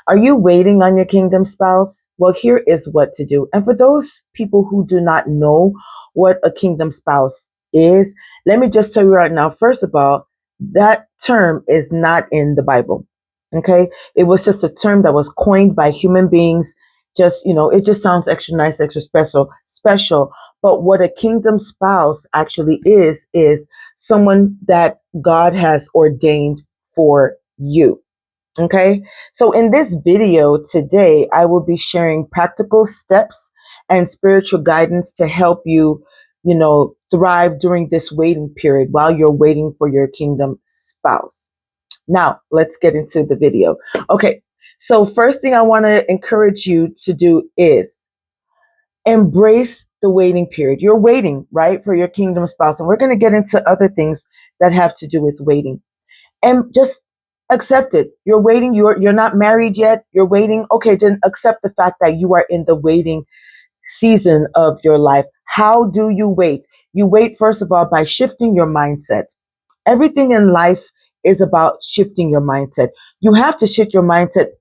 Are you waiting on your kingdom spouse? Well, here is what to do. And for those people who do not know what a kingdom spouse is, let me just tell you right now, first of all, that term is not in the Bible. Okay. It was just a term that was coined by human beings. Just, it just sounds extra nice, extra special. But what a kingdom spouse actually is someone that God has ordained for you. Okay, so in this video today, I will be sharing practical steps and spiritual guidance to help you, thrive during this waiting period while you're waiting for your kingdom spouse. Now, let's get into the video. Okay, so first thing I want to encourage you to do is embrace the waiting period. You're waiting, right, for your kingdom spouse, and we're going to get into other things that have to do with waiting. And just accept it. You're waiting. You're not married yet. You're waiting. Okay, then accept the fact that you are in the waiting season of your life. How do you wait? You wait, first of all, by shifting your mindset. Everything in life is about shifting your mindset. You have to shift your mindset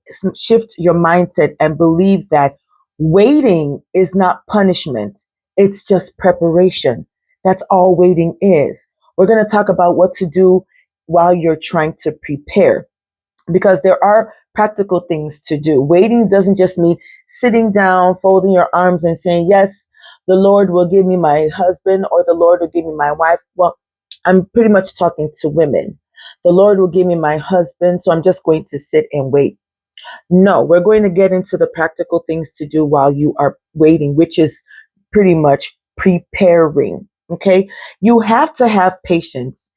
and believe that waiting is not punishment. It's just preparation. That's all waiting is. We're going to talk about what to do while you're trying to prepare, because there are practical things to do. Waiting doesn't just mean sitting down, folding your arms and saying, yes, the Lord will give me my husband or the Lord will give me my wife. Well, I'm pretty much talking to women. The Lord will give me my husband, so I'm just going to sit and wait. No, we're going to get into the practical things to do while you are waiting, which is pretty much preparing. Okay. You have to have patience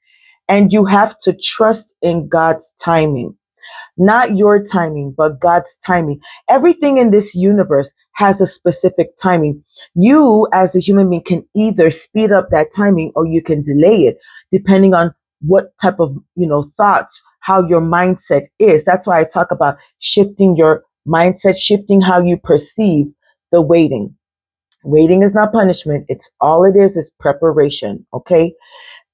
and you have to trust in God's timing. Not your timing, but God's timing. Everything in this universe has a specific timing. You, as a human being, can either speed up that timing or you can delay it, depending on what type of, thoughts, how your mindset is. That's why I talk about shifting your mindset, shifting how you perceive the waiting. Waiting is not punishment. It's all it is preparation. Okay.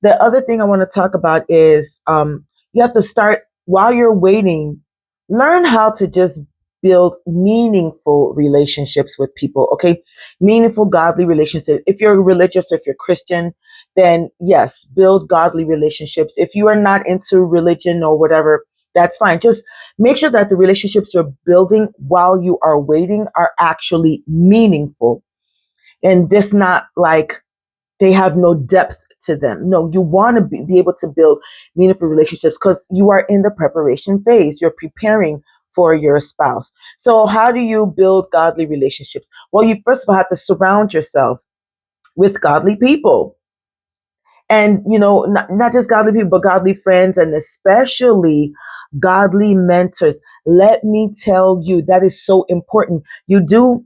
The other thing I want to talk about is you have to start while you're waiting, learn how to just build meaningful relationships with people. Okay. Meaningful, godly relationships. If you're religious, if you're Christian, then yes, build godly relationships. If you are not into religion or whatever, that's fine. Just make sure that the relationships you're building while you are waiting are actually meaningful. And this not like they have no depth to them. No, you want to be able to build meaningful relationships because you are in the preparation phase. You're preparing for your spouse. So how do you build godly relationships? Well, you first of all have to surround yourself with godly people. And, not just godly people, but godly friends and especially godly mentors. Let me tell you, that is so important. You do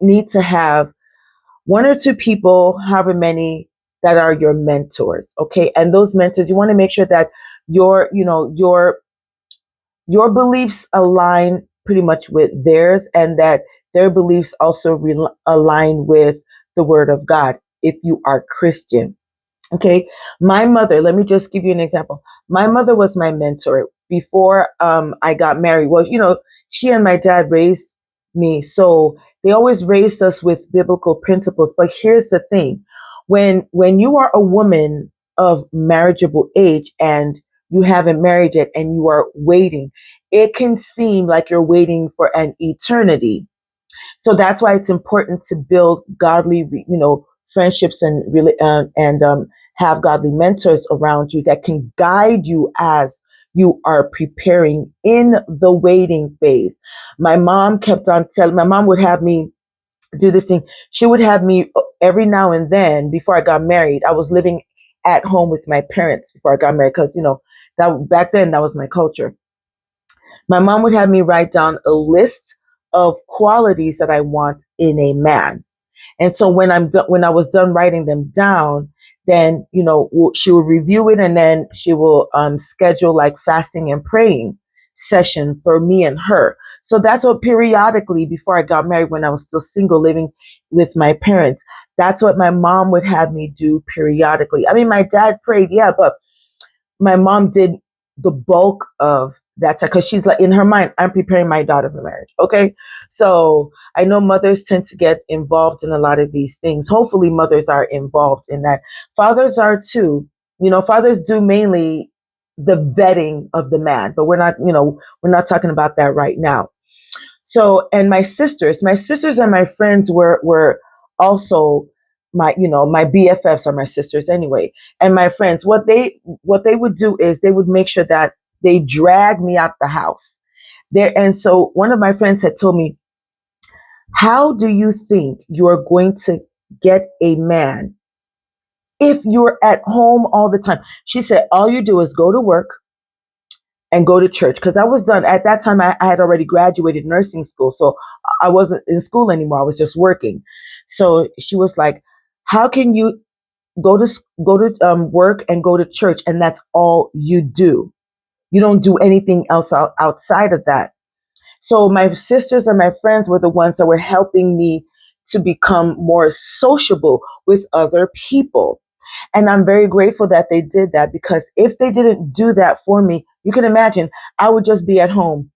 need to have one or two people, however many, that are your mentors. Okay. And those mentors, you want to make sure that your beliefs align pretty much with theirs and that their beliefs also align with the word of God. If you are Christian. Okay. My mother, let me just give you an example. My mother was my mentor before I got married. Well, she and my dad raised me. So they always raised us with biblical principles. But here's the thing. When you are a woman of marriageable age and you haven't married yet and you are waiting, it can seem like you're waiting for an eternity. So that's why it's important to build godly, friendships and really have godly mentors around you that can guide you as you are preparing in the waiting phase. My mom my mom would have me do this thing. She would have me every now and then before I got married. I was living at home with my parents before I got married because, that back then that was my culture. My mom would have me write down a list of qualities that I want in a man. And so when when I was done writing them down, then, she will review it and then she will schedule like fasting and praying session for me and her. So that's what periodically before I got married, when I was still single living with my parents, that's what my mom would have me do periodically. I mean, my dad prayed, yeah, but my mom did the bulk of That's because she's like, in her mind, I'm preparing my daughter for marriage. Okay. So I know mothers tend to get involved in a lot of these things. Hopefully mothers are involved in that. Fathers are too. Fathers do mainly the vetting of the man, but we're not talking about that right now. So, and my sisters and my friends were also my BFFs are my sisters anyway, and my friends. What they would do is they would make sure that they drag me out the house. There, and so one of my friends had told me, "How do you think you are going to get a man if you're at home all the time?" She said, "All you do is go to work and go to church," because I was done at that time. I had already graduated nursing school, so I wasn't in school anymore. I was just working. So she was like, "How can you go to work and go to church, and that's all you do? You don't do anything else outside of that?" So my sisters and my friends were the ones that were helping me to become more sociable with other people. And I'm very grateful that they did that, because if they didn't do that for me, you can imagine I would just be at home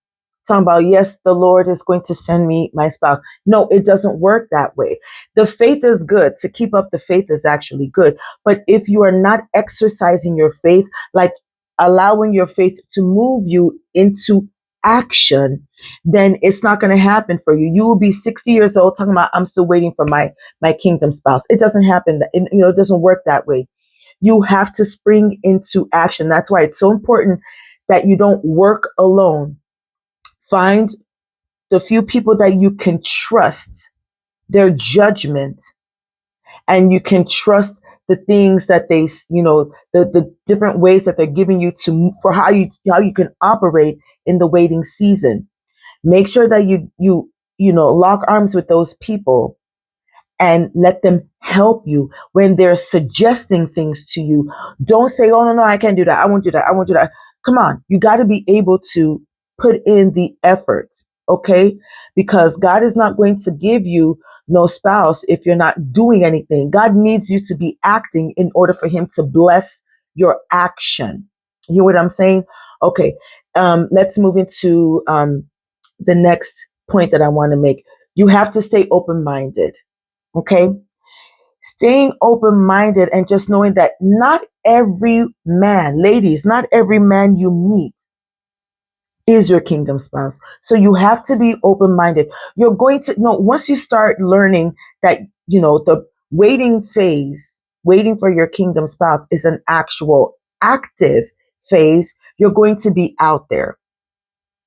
talking about, yes, the Lord is going to send me my spouse. No, it doesn't work that way. The faith is good. To keep up the faith is actually good. But if you are not exercising your faith, like allowing your faith to move you into action, then it's not going to happen for you. You will be 60 years old talking about, I'm still waiting for my kingdom spouse. It doesn't happen. It doesn't work that way. You have to spring into action. That's why it's so important that you don't work alone. Find the few people that you can trust their judgment, and you can trust the things that the different ways that they're giving you for how you can operate in the waiting season. Make sure that you lock arms with those people and let them help you when they're suggesting things to you. Don't say, "Oh, no, no, I can't do that. I won't do that. I won't do that." Come on. You got to be able to put in the effort. Okay. Because God is not going to give you no spouse if you're not doing anything. God needs you to be acting in order for him to bless your action. You hear what I'm saying? Okay. Let's move into the next point that I want to make. You have to stay open minded. Okay. Staying open minded and just knowing that not every man, ladies, not every man you meet is your kingdom spouse. So you have to be open minded. You're going to know once you start learning that, the waiting phase, waiting for your kingdom spouse is an actual active phase. You're going to be out there.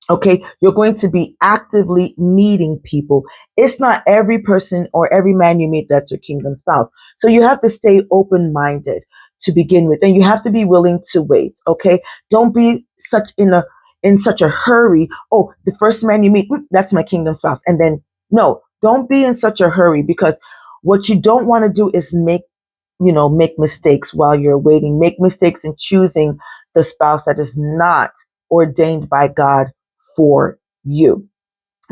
Okay, you're going to be actively meeting people. It's not every person or every man you meet that's your kingdom spouse. So you have to stay open minded to begin with, and you have to be willing to wait. Okay, don't be in such a hurry. Oh, the first man you meet, that's my kingdom spouse, and then no, don't be in such a hurry, because what you don't want to do is make mistakes while you're waiting. Make mistakes in choosing the spouse that is not ordained by God for you.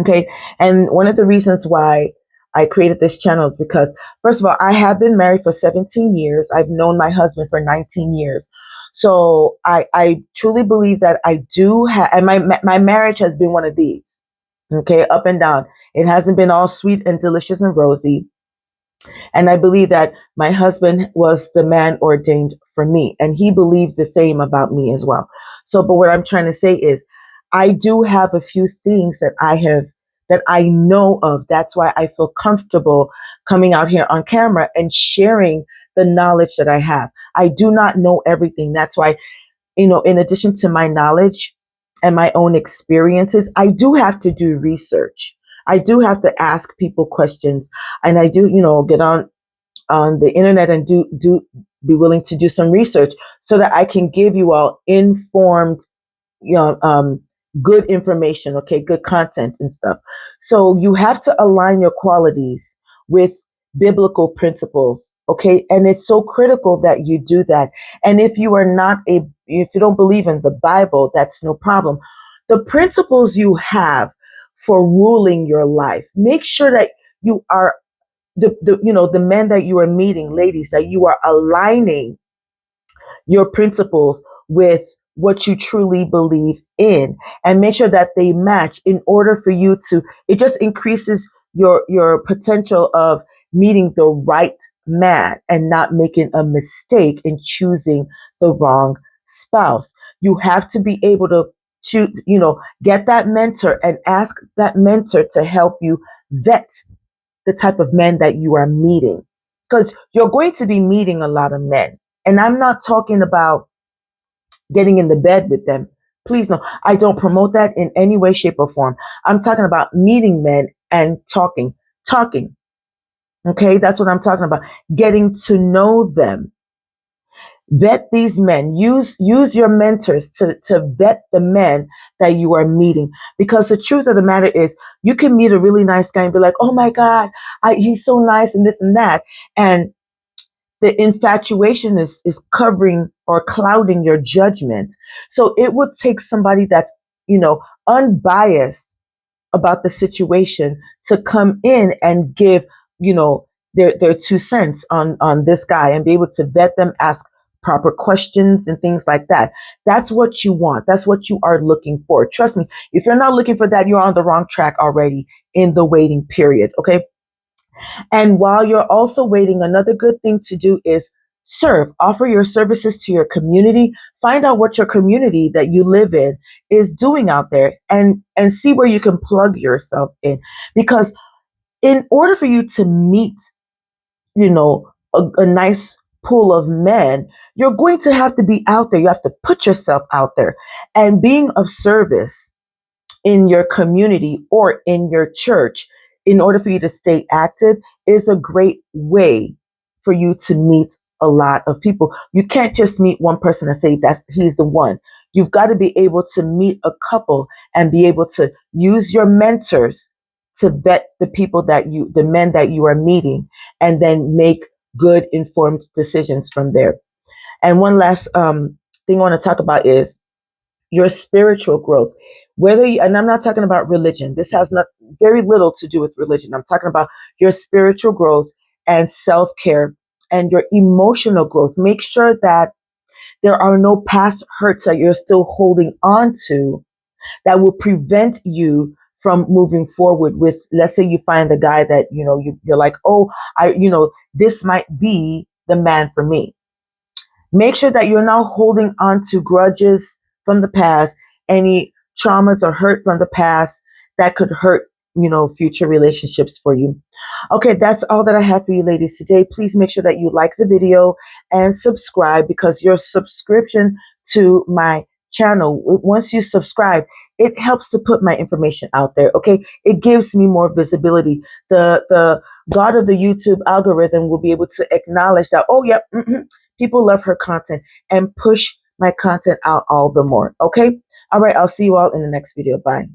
Okay. And one of the reasons why I created this channel is because, first of all, I have been married for 17 years. I've known my husband for 19 years. So I truly believe that I do have, and my marriage has been one of these. Okay. Up and down. It hasn't been all sweet and delicious and rosy. And I believe that my husband was the man ordained for me, and he believed the same about me as well. So, but what I'm trying to say is, I do have a few things that I know of. That's why I feel comfortable coming out here on camera and sharing the knowledge that I have. I do not know everything. That's why, in addition to my knowledge and my own experiences, I do have to do research. I do have to ask people questions, and I do, get on the internet and do be willing to do some research so that I can give you all informed, you know, um, good information, okay, good content and stuff. So you have to align your qualities with biblical principles, okay? And it's so critical that you do that. And if you don't believe in the Bible, that's no problem. The principles you have for ruling your life, make sure that you are the men that you are meeting, ladies, that you are aligning your principles with what you truly believe in and make sure that they match in order for you to, it just increases your potential of meeting the right man and not making a mistake in choosing the wrong spouse. You have to be able to get that mentor and ask that mentor to help you vet the type of men that you are meeting, because you're going to be meeting a lot of men. And I'm not talking about getting in the bed with them. Please no, I don't promote that in any way, shape, or form. I'm talking about meeting men and talking. Okay, that's what I'm talking about. Getting to know them. Vet these men. Use your mentors to vet the men that you are meeting. Because the truth of the matter is, you can meet a really nice guy and be like, oh my God, he's so nice and this and that. And the infatuation is covering or clouding your judgment. So it would take somebody that's, unbiased about the situation to come in and give, their 2 cents on this guy and be able to vet them, ask proper questions and things like that. That's what you want. That's what you are looking for. Trust me, if you're not looking for that, you're on the wrong track already in the waiting period. Okay. And while you're also waiting, another good thing to do is serve, offer your services to your community, find out what your community that you live in is doing out there, and see where you can plug yourself in. Because in order for you to meet, a nice pool of men, you're going to have to be out there. You have to put yourself out there, and being of service in your community or in your church, in order for you to stay active, is a great way for you to meet a lot of people. You can't just meet one person and say he's the one. You've got to be able to meet a couple and be able to use your mentors to vet the men that you are meeting, and then make good informed decisions from there. And one last thing I want to talk about is your spiritual growth. And I'm not talking about religion. This has very little to do with religion. I'm talking about your spiritual growth and self-care and your emotional growth. Make sure that there are no past hurts that you're still holding on to that will prevent you from moving forward with, let's say you find the guy that, you're like, oh, this might be the man for me. Make sure that you're not holding on to grudges from the past, any traumas or hurt from the past that could hurt, future relationships for you. Okay, that's all that I have for you ladies today. Please make sure that you like the video and subscribe, because your subscription to my channel, once you subscribe, it helps to put my information out there. Okay, it gives me more visibility. The god of the YouTube algorithm will be able to acknowledge that, oh yep, people love her content, and push my content out all the more. Okay, all right, I'll see you all in the next video. Bye.